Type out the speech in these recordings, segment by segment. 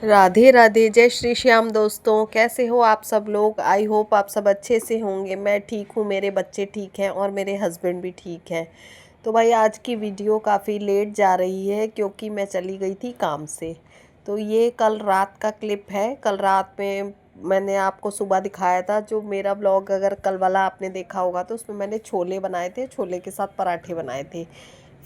राधे राधे, जय श्री श्याम दोस्तों। कैसे हो आप सब लोग? आई होप आप सब अच्छे से होंगे। मैं ठीक हूँ, मेरे बच्चे ठीक हैं और मेरे हस्बैंड भी ठीक हैं। तो भाई आज की वीडियो काफ़ी लेट जा रही है क्योंकि मैं चली गई थी काम से। तो ये कल रात का क्लिप है। कल रात में मैंने आपको सुबह दिखाया था, जो मेरा ब्लॉग अगर कल वाला आपने देखा होगा तो उसमें मैंने छोले बनाए थे, छोले के साथ पराठे बनाए थे।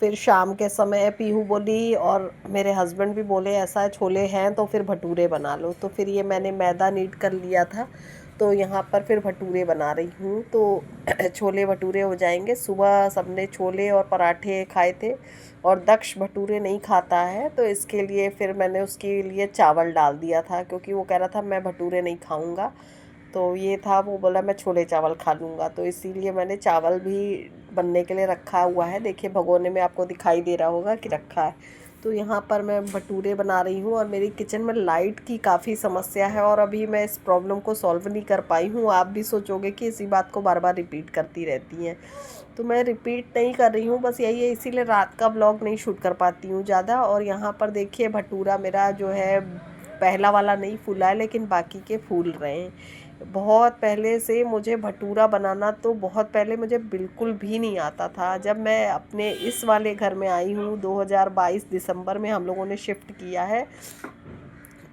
फिर शाम के समय पीहू बोली और मेरे हस्बैंड भी बोले ऐसा छोले हैं तो फिर भटूरे बना लो। तो फिर ये मैंने मैदा नीड कर लिया था, तो यहाँ पर फिर भटूरे बना रही हूँ। तो छोले भटूरे हो जाएंगे। सुबह सबने छोले और पराठे खाए थे और दक्ष भटूरे नहीं खाता है, तो इसके लिए फिर मैंने उसके लिए चावल डाल दिया था क्योंकि वो कह रहा था मैं भटूरे नहीं खाऊंगा। तो ये था, वो बोला मैं छोले चावल खा लूँगा, तो इसीलिए मैंने चावल भी बनने के लिए रखा हुआ है। देखिए भगोने में आपको दिखाई दे रहा होगा कि रखा है। तो यहाँ पर मैं भटूरे बना रही हूँ और मेरी किचन में लाइट की काफ़ी समस्या है और अभी मैं इस प्रॉब्लम को सॉल्व नहीं कर पाई हूँ। आप भी सोचोगे कि इसी बात को बार बार रिपीट करती रहती हैं, तो मैं रिपीट नहीं कर रही हूँ, बस यही है, इसीलिए रात का ब्लॉग नहीं शूट कर पाती हूँ ज़्यादा। और यहाँ पर देखिए भटूरा मेरा जो है पहला वाला नहीं फूला है, लेकिन बाकी के फूल रहे हैं। बहुत पहले से मुझे भटूरा बनाना, तो बहुत पहले मुझे बिल्कुल भी नहीं आता था। जब मैं अपने इस वाले घर में आई हूँ 2022 दिसंबर में हम लोगों ने शिफ्ट किया है,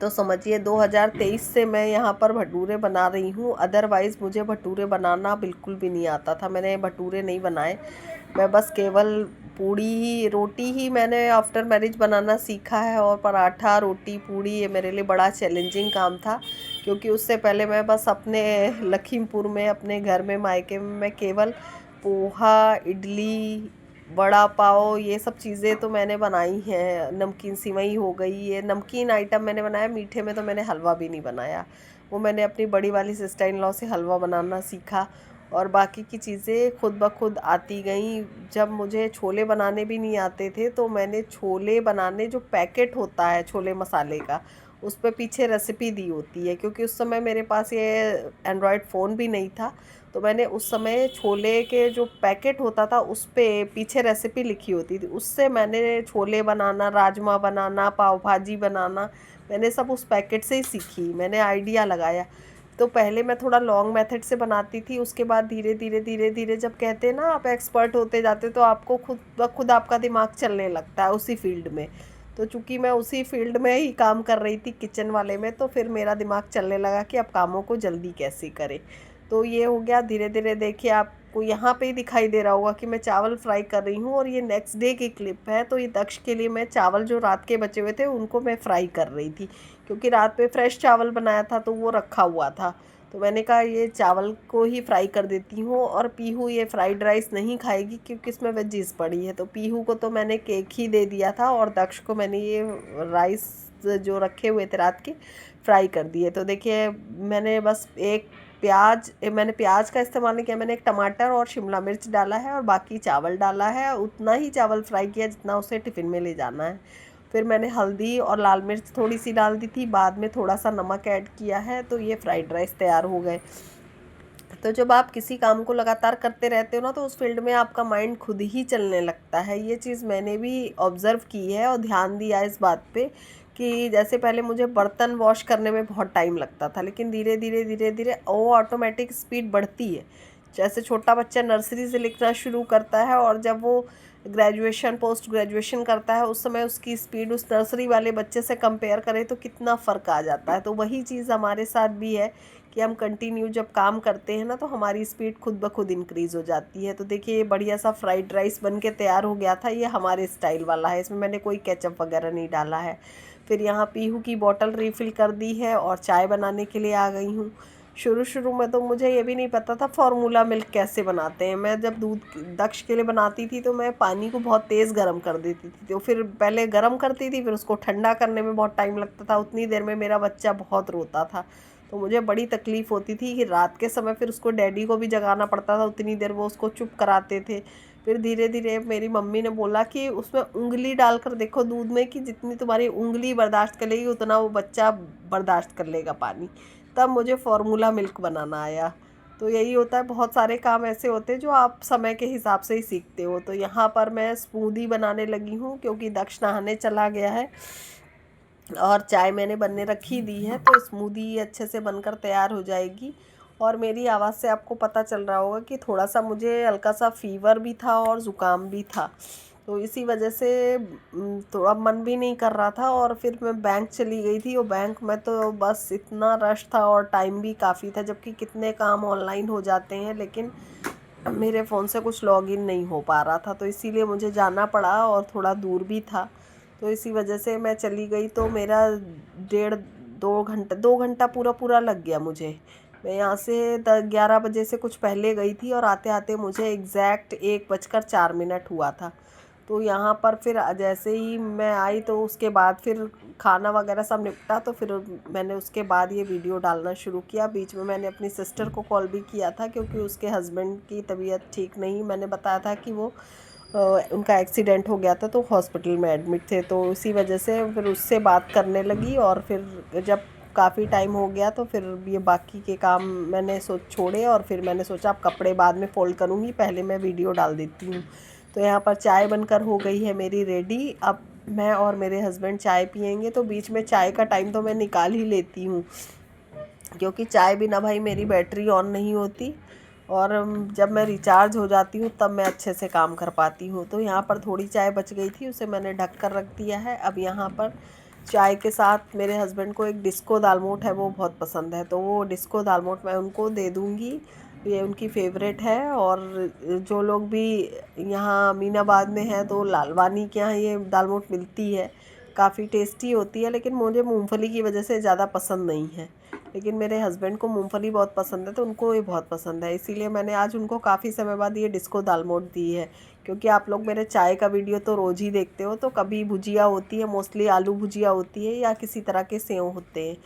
तो समझिए 2023 से मैं यहाँ पर भटूरे बना रही हूँ। अदरवाइज़ मुझे भटूरे बनाना बिल्कुल भी नहीं आता था। मैंने भटूरे नहीं बनाए, मैं बस केवल पूड़ी ही रोटी ही मैंने आफ्टर मैरिज बनाना सीखा है। और पराठा रोटी पूड़ी ये मेरे लिए बड़ा चैलेंजिंग काम था, क्योंकि उससे पहले मैं बस अपने लखीमपुर में अपने घर में मायके में मैं केवल पोहा, इडली, वड़ा पाव ये सब चीज़ें तो मैंने बनाई हैं। नमकीन सिवई हो गई, ये नमकीन आइटम मैंने बनाया। मीठे में तो मैंने हलवा भी नहीं बनाया, वो मैंने अपनी बड़ी वाली सिस्टर इन लॉ से हलवा बनाना सीखा। और बाकी की चीज़ें खुद ब खुद आती गई। जब मुझे छोले बनाने भी नहीं आते थे, तो मैंने छोले बनाने, जो पैकेट होता है छोले मसाले का, उस पर पीछे रेसिपी दी होती है, क्योंकि उस समय मेरे पास ये एंड्रॉयड फ़ोन भी नहीं था। तो मैंने उस समय छोले के जो पैकेट होता था उस पे पीछे रेसिपी लिखी होती थी, उससे मैंने छोले बनाना, राजमा बनाना, पाव भाजी बनाना, मैंने सब उस पैकेट से ही सीखी। मैंने आइडिया लगाया। तो पहले मैं थोड़ा लॉन्ग मेथड से बनाती थी, उसके बाद धीरे धीरे धीरे धीरे, जब कहते हैं ना आप एक्सपर्ट होते जाते, तो आपको खुद ब खुद आपका दिमाग चलने लगता है उसी फील्ड में। तो चूंकि मैं उसी फील्ड में ही काम कर रही थी किचन वाले में, तो फिर मेरा दिमाग चलने लगा कि अब कामों को जल्दी कैसे करें। तो ये हो गया धीरे धीरे। देखिए आपको यहाँ पे ही दिखाई दे रहा होगा कि मैं चावल फ्राई कर रही हूँ, और ये नेक्स्ट डे की क्लिप है। तो ये दक्ष के लिए मैं चावल जो रात के बचे हुए थे उनको मैं फ्राई कर रही थी, क्योंकि रात में फ्रेश चावल बनाया था तो वो रखा हुआ था। तो मैंने कहा ये चावल को ही फ्राई कर देती हूँ। और पीहू ये फ्राइड राइस नहीं खाएगी क्योंकि इसमें वेजीज पड़ी है, तो पीहू को तो मैंने केक ही दे दिया था और दक्ष को मैंने ये राइस जो रखे हुए थे रात के फ्राई कर दिए। तो देखिए मैंने बस एक मैंने प्याज का इस्तेमाल नहीं किया, मैंने एक टमाटर और शिमला मिर्च डाला है और बाकी चावल डाला है। उतना ही चावल फ्राई किया जितना उसे टिफ़िन में ले जाना है। फिर मैंने हल्दी और लाल मिर्च थोड़ी सी डाल दी थी, बाद में थोड़ा सा नमक ऐड किया है। तो ये फ्राइड राइस तैयार हो गए। तो जब आप किसी काम को लगातार करते रहते हो ना, तो उस फील्ड में आपका माइंड खुद ही चलने लगता है। ये चीज़ मैंने भी ऑब्ज़र्व की है और ध्यान दिया इस बात पे, कि जैसे पहले मुझे बर्तन वॉश करने में बहुत टाइम लगता था, लेकिन धीरे धीरे धीरे धीरे वो ऑटोमेटिक स्पीड बढ़ती है। जैसे छोटा बच्चा नर्सरी से लिखना शुरू करता है और जब वो ग्रेजुएशन पोस्ट ग्रेजुएशन करता है, उस समय उसकी स्पीड उस नर्सरी वाले बच्चे से कंपेयर करें तो कितना फ़र्क आ जाता है। तो वही चीज़ हमारे साथ भी है कि हम कंटिन्यू जब काम करते हैं ना, तो हमारी स्पीड खुद ब खुद इंक्रीज़ हो जाती है। तो देखिए ये बढ़िया सा फ्राइड राइस बन के तैयार हो गया था। ये हमारे स्टाइल वाला है, इसमें मैंने कोई केचप वगैरह नहीं डाला है। फिर यहाँ पीहू की बॉटल रीफ़िल कर दी है और चाय बनाने के लिए आ गई हूँ। शुरू शुरू में तो मुझे ये भी नहीं पता था फार्मूला मिल्क कैसे बनाते हैं। मैं जब दूध दक्ष के लिए बनाती थी तो मैं पानी को बहुत तेज़ गर्म कर देती थी, तो फिर पहले गर्म करती थी, फिर उसको ठंडा करने में बहुत टाइम लगता था। उतनी देर में मेरा बच्चा बहुत रोता था, तो मुझे बड़ी तकलीफ़ होती थी कि रात के समय फिर उसको डैडी को भी जगाना पड़ता था, उतनी देर वो उसको चुप कराते थे। फिर धीरे धीरे मेरी मम्मी ने बोला कि उसमें उंगली डालकर देखो दूध में, कि जितनी तुम्हारी उंगली बर्दाश्त कर लेगी उतना वो बच्चा बर्दाश्त कर लेगा पानी। तब मुझे फार्मूला मिल्क बनाना आया। तो यही होता है, बहुत सारे काम ऐसे होते हैं जो आप समय के हिसाब से ही सीखते हो। तो यहाँ पर मैं स्मूदी बनाने लगी हूँ क्योंकि दक्ष नहाने चला गया है। और चाय मैंने बनने रखी दी है, तो स्मूदी अच्छे से बनकर तैयार हो जाएगी। और मेरी आवाज़ से आपको पता चल रहा होगा कि थोड़ा सा मुझे हल्का सा फीवर भी था और ज़ुकाम भी था, तो इसी वजह से थोड़ा मन भी नहीं कर रहा था। और फिर मैं बैंक चली गई थी, और बैंक में तो बस इतना रश था और टाइम भी काफ़ी था, जबकि कितने काम ऑनलाइन हो जाते हैं, लेकिन मेरे फ़ोन से कुछ लॉगिन नहीं हो पा रहा था, तो इसीलिए मुझे जाना पड़ा और थोड़ा दूर भी था। तो इसी वजह से मैं चली गई, तो मेरा 2 घंटा पूरा पूरा लग गया मुझे। मैं यहाँ से 11 बजे से कुछ पहले गई थी, और आते आते मुझे एग्जैक्ट 1:04 हुआ था। तो यहाँ पर फिर जैसे ही मैं आई, तो उसके बाद फिर खाना वगैरह सब निपटा, तो फिर मैंने उसके बाद ये वीडियो डालना शुरू किया। बीच में मैंने अपनी सिस्टर को कॉल भी किया था, क्योंकि उसके हस्बैंड की तबीयत ठीक नहीं, मैंने बताया था कि वो उनका एक्सीडेंट हो गया था, तो हॉस्पिटल में एडमिट थे, तो इसी वजह से फिर उससे बात करने लगी। और फिर जब काफ़ी टाइम हो गया, तो फिर ये बाकी के काम मैंने छोड़े, और फिर मैंने सोचा अब कपड़े बाद में फ़ोल्ड करूँगी, पहले मैं वीडियो डाल देती हूँ। तो यहाँ पर चाय बनकर हो गई है मेरी रेडी। अब मैं और मेरे हस्बैंड चाय पियेंगे, तो बीच में चाय का टाइम तो मैं निकाल ही लेती हूँ, क्योंकि चाय बिना भाई मेरी बैटरी ऑन नहीं होती, और जब मैं रिचार्ज हो जाती हूँ तब मैं अच्छे से काम कर पाती हूँ। तो यहाँ पर थोड़ी चाय बच गई थी, उसे मैंने ढक कर रख दिया है। अब यहाँ पर चाय के साथ मेरे हस्बैंड को एक डिस्को दालमोट है, वो बहुत पसंद है, तो वो डिस्को दालमोट मैं उनको दे दूँगी, ये उनकी फेवरेट है। और जो लोग भी यहाँ अमीनाबाद में हैं, तो लालवानी के यहाँ ये दालमोट मिलती है, काफ़ी टेस्टी होती है, लेकिन मुझे मूंगफली की वजह से ज़्यादा पसंद नहीं है। लेकिन मेरे हस्बैंड को मूंगफली बहुत पसंद है, तो उनको ये बहुत पसंद है, इसीलिए मैंने आज उनको काफ़ी समय बाद ये डिस्को दालमोट दी है। क्योंकि आप लोग मेरे चाय का वीडियो तो रोज़ ही देखते हो, तो कभी भुजिया होती है, मोस्टली आलू भुजिया होती है, या किसी तरह के सेव होते हैं।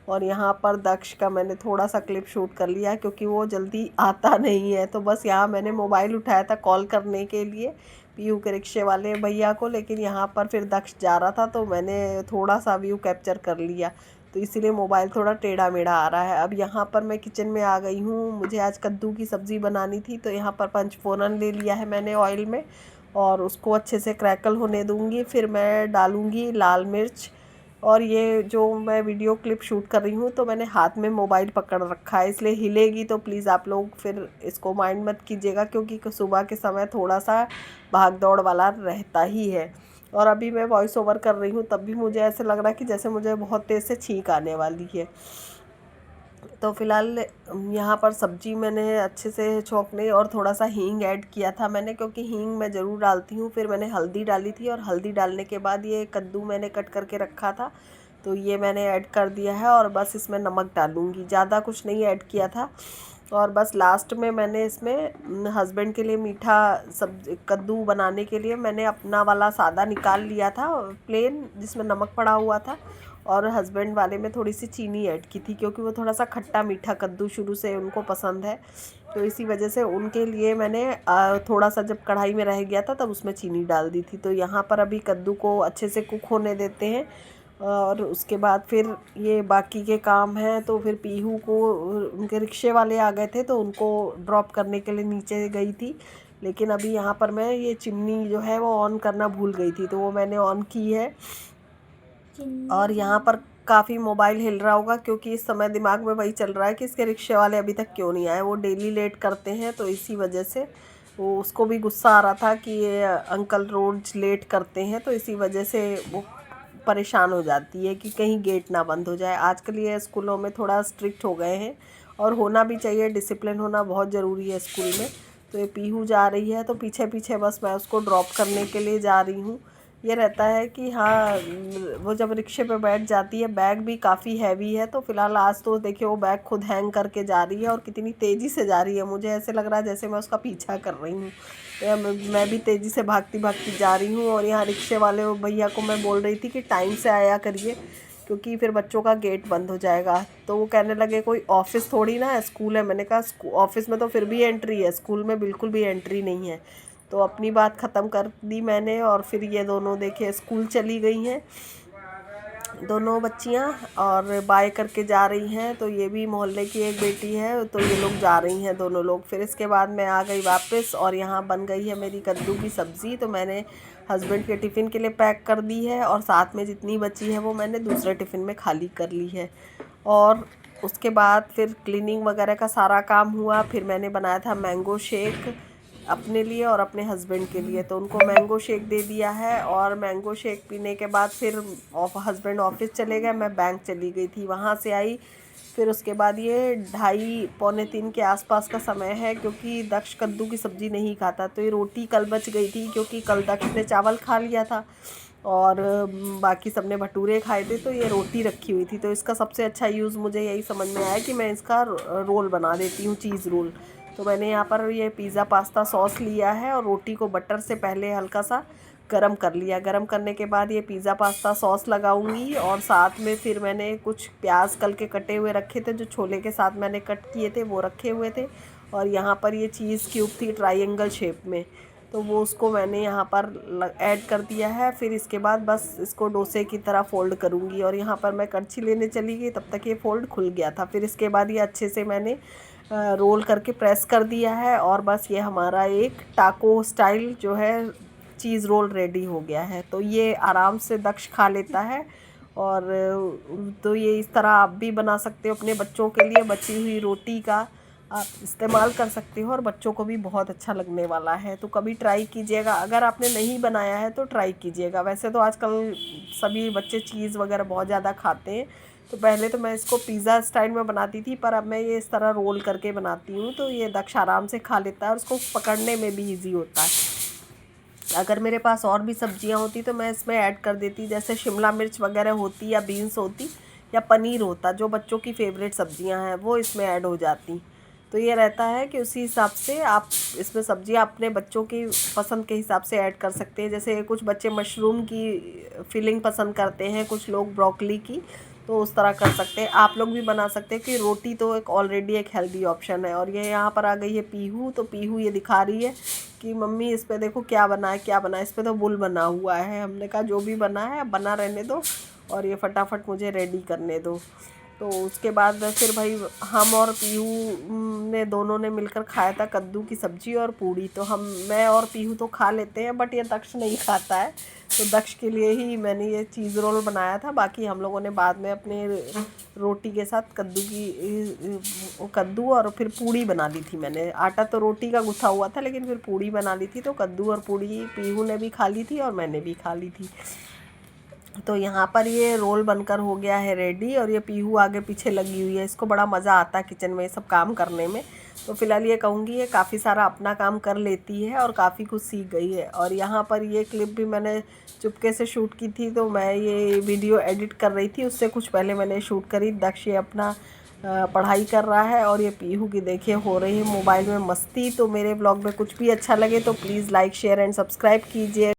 और यहाँ पर दक्ष का मैंने थोड़ा सा क्लिप शूट कर लिया, क्योंकि वो जल्दी आता नहीं है, तो बस यहाँ मैंने मोबाइल उठाया था कॉल करने के लिए पीयू के रिक्शे वाले भैया को, लेकिन यहाँ पर फिर दक्ष जा रहा था, तो मैंने थोड़ा सा व्यू कैप्चर कर लिया, तो इसीलिए मोबाइल थोड़ा टेढ़ा मेढ़ा आ रहा है। अब यहाँ पर मैं किचन में आ गई हूँ, मुझे आज कद्दू की सब्ज़ी बनानी थी, तो यहाँ पर पंचफोरन ले लिया है मैंने ऑयल में, और उसको अच्छे से क्रैकल होने दूँगी। फिर मैं डालूँगी लाल मिर्च। और ये जो मैं वीडियो क्लिप शूट कर रही हूँ, तो मैंने हाथ में मोबाइल पकड़ रखा है, इसलिए हिलेगी तो प्लीज़ आप लोग फिर इसको माइंड मत कीजिएगा, क्योंकि सुबह के समय थोड़ा सा भाग दौड़ वाला रहता ही है। और अभी मैं वॉइस ओवर कर रही हूँ, तब भी मुझे ऐसे लग रहा है कि जैसे मुझे बहुत तेज़ से छींक आने वाली है। तो फ़िलहाल यहाँ पर सब्ज़ी मैंने अच्छे से छौंकने और थोड़ा सा हींग ऐड किया था मैंने, क्योंकि हींग मैं ज़रूर डालती हूँ। फिर मैंने हल्दी डाली थी, और हल्दी डालने के बाद ये कद्दू मैंने कट करके रखा था, तो ये मैंने ऐड कर दिया है। और बस इसमें नमक डालूँगी, ज़्यादा कुछ नहीं ऐड किया था। और बस लास्ट में मैंने इसमें हस्बैंड के लिए मीठा कद्दू बनाने के लिए मैंने अपना वाला सादा निकाल लिया था, प्लेन, जिसमें नमक पड़ा हुआ था, और हस्बैंड वाले में थोड़ी सी चीनी ऐड की थी, क्योंकि वो थोड़ा सा खट्टा मीठा कद्दू शुरू से उनको पसंद है, तो इसी वजह से उनके लिए मैंने थोड़ा सा जब कढ़ाई में रह गया था तब उसमें चीनी डाल दी थी। तो यहाँ पर अभी कद्दू को अच्छे से कुक होने देते हैं, और उसके बाद फिर ये बाकी के काम हैं। तो फिर पीहू को, उनके रिक्शे वाले आ गए थे, तो उनको ड्रॉप करने के लिए नीचे गई थी, लेकिन अभी यहाँ पर मैं ये चिमनी जो है वो ऑन करना भूल गई थी, तो वो मैंने ऑन की है। और यहाँ पर काफ़ी मोबाइल हिल रहा होगा, क्योंकि इस समय दिमाग में वही चल रहा है कि इसके रिक्शे वाले अभी तक क्यों नहीं आए, वो डेली लेट करते हैं, तो इसी वजह से वो, उसको भी गुस्सा आ रहा था कि ये अंकल रोज लेट करते हैं, तो इसी वजह से वो परेशान हो जाती है कि कहीं गेट ना बंद हो जाए। आजकल ये स्कूलों में थोड़ा स्ट्रिक्ट हो गए हैं, और होना भी चाहिए, डिसिप्लिन होना बहुत ज़रूरी है स्कूल में। तो ये पीहू जा रही है, तो पीछे पीछे बस मैं उसको ड्रॉप करने के लिए जा रही हूँ। ये रहता है कि हाँ, वो जब रिक्शे पे बैठ जाती है, बैग भी काफ़ी हैवी है, तो फ़िलहाल आज तो देखिए वो बैग खुद हैंग करके जा रही है, और कितनी तेज़ी से जा रही है, मुझे ऐसे लग रहा है जैसे मैं उसका पीछा कर रही हूँ। तो मैं भी तेज़ी से भागती भागती जा रही हूँ। और यहाँ रिक्शे वाले भैया को मैं बोल रही थी कि टाइम से आया करिए, क्योंकि फिर बच्चों का गेट बंद हो जाएगा। तो वो कहने लगे कोई ऑफिस थोड़ी ना है, स्कूल है। मैंने कहा ऑफिस में तो फिर भी एंट्री है, स्कूल में बिल्कुल भी एंट्री नहीं है। तो अपनी बात ख़त्म कर दी मैंने, और फिर ये दोनों देखे स्कूल चली गई हैं। दोनों बच्चियां और बाय करके जा रही हैं। तो ये भी मोहल्ले की एक बेटी है, तो ये लोग जा रही हैं दोनों लोग। फिर इसके बाद मैं आ गई वापस और यहाँ बन गई है मेरी कद्दू की सब्ज़ी। तो मैंने हस्बैंड के टिफ़िन के लिए पैक कर दी है और साथ में जितनी बची है वो मैंने दूसरे टिफ़िन में खाली कर ली है। और उसके बाद फिर क्लीनिंग वगैरह का सारा काम हुआ। फिर मैंने बनाया था मैंगो शेक अपने लिए और अपने हस्बैंड के लिए। तो उनको मैंगो शेक दे दिया है और मैंगो शेक पीने के बाद फिर हस्बैंड ऑफिस चले गए, मैं बैंक चली गई थी। वहाँ से आई फिर उसके बाद ये 2:30 पौने 3 के आसपास का समय है, क्योंकि दक्ष कद्दू की सब्ज़ी नहीं खाता। तो ये रोटी कल बच गई थी, क्योंकि कल दक्ष ने चावल खा लिया था और बाकी सब ने भटूरे खाए थे, तो ये रोटी रखी हुई थी। तो इसका सबसे अच्छा यूज़ मुझे यही समझ में आया कि मैं इसका रोल बना देती हूँ, चीज़ रोल। तो मैंने यहाँ पर ये पिज़्ज़ा पास्ता सॉस लिया है और रोटी को बटर से पहले हल्का सा गरम कर लिया। गरम करने के बाद ये पिज़्ज़ा पास्ता सॉस लगाऊंगी और साथ में फिर मैंने कुछ प्याज कल के कटे हुए रखे थे, जो छोले के साथ मैंने कट किए थे वो रखे हुए थे। और यहाँ पर ये चीज़ क्यूब थी ट्रायंगल शेप में, तो वो उसको मैंने यहाँ पर ऐड कर दिया है। फिर इसके बाद बस इसको डोसे की तरह फ़ोल्ड करूँगी और यहाँ पर मैं कड़छी लेने चली गई, तब तक ये फ़ोल्ड खुल गया था। फिर इसके बाद ये अच्छे से मैंने रोल करके प्रेस कर दिया है और बस ये हमारा एक टाको स्टाइल जो है चीज़ रोल रेडी हो गया है। तो ये आराम से दक्ष खा लेता है। और तो ये इस तरह आप भी बना सकते हो अपने बच्चों के लिए। बची हुई रोटी का आप इस्तेमाल कर सकते हो और बच्चों को भी बहुत अच्छा लगने वाला है। तो कभी ट्राई कीजिएगा, अगर आपने नहीं बनाया है तो ट्राई कीजिएगा। वैसे तो आजकल सभी बच्चे चीज़ वगैरह बहुत ज़्यादा खाते हैं। तो पहले तो मैं इसको पिज़्ज़ा स्टाइल में बनाती थी, पर अब मैं ये इस तरह रोल करके बनाती हूँ। तो ये दक्ष आराम से खा लेता है और उसको पकड़ने में भी ईजी होता है। अगर मेरे पास और भी सब्जियां होती तो मैं इसमें ऐड कर देती, जैसे शिमला मिर्च वगैरह होती या बीन्स होती या पनीर होता, जो बच्चों की फेवरेट सब्जियां हैं वो इसमें ऐड हो जाती। तो ये रहता है कि उसी हिसाब से आप इसमें सब्जियां अपने बच्चों की पसंद के हिसाब से ऐड कर सकते हैं। जैसे कुछ बच्चे मशरूम की फिलिंग पसंद करते हैं, कुछ लोग ब्रोकली की, तो उस तरह कर सकते हैं। आप लोग भी बना सकते हैं कि रोटी तो एक ऑलरेडी एक हेल्दी ऑप्शन है। और ये यहाँ पर आ गई है पीहू। तो पीहू ये दिखा रही है कि मम्मी इस पे देखो क्या बना है, क्या बना है। इस पे तो बुल बना हुआ है। हमने कहा जो भी बना है अब बना रहने दो और ये फटाफट मुझे रेडी करने दो। तो उसके बाद फिर भाई हम और पीहू ने दोनों ने मिलकर खाया था कद्दू की सब्ज़ी और पूड़ी। तो मैं और पीहू तो खा लेते हैं, बट ये दक्ष नहीं खाता है। तो दक्ष के लिए ही मैंने ये चीज़ रोल बनाया था। बाकी हम लोगों ने बाद में अपने रोटी के साथ कद्दू और फिर पूड़ी बना ली थी। मैंने आटा तो रोटी का गूँथा हुआ था, लेकिन फिर पूड़ी बना ली थी। तो कद्दू और पूड़ी पीहू ने भी खा ली थी और मैंने भी खा ली थी। तो यहाँ पर ये रोल बनकर हो गया है रेडी। और ये पीहू आगे पीछे लगी हुई है, इसको बड़ा मज़ा आता है किचन में ये सब काम करने में। तो फिलहाल ये कहूँगी ये काफ़ी सारा अपना काम कर लेती है और काफ़ी कुछ सीख गई है। और यहाँ पर ये क्लिप भी मैंने चुपके से शूट की थी। तो मैं ये वीडियो एडिट कर रही थी, उससे कुछ पहले मैंने शूट करी। दक्ष ये अपना पढ़ाई कर रहा है और ये पीहू की देखिए हो रही है मोबाइल में मस्ती। तो मेरे ब्लॉग में कुछ भी अच्छा लगे तो please like share and subscribe कीजिए।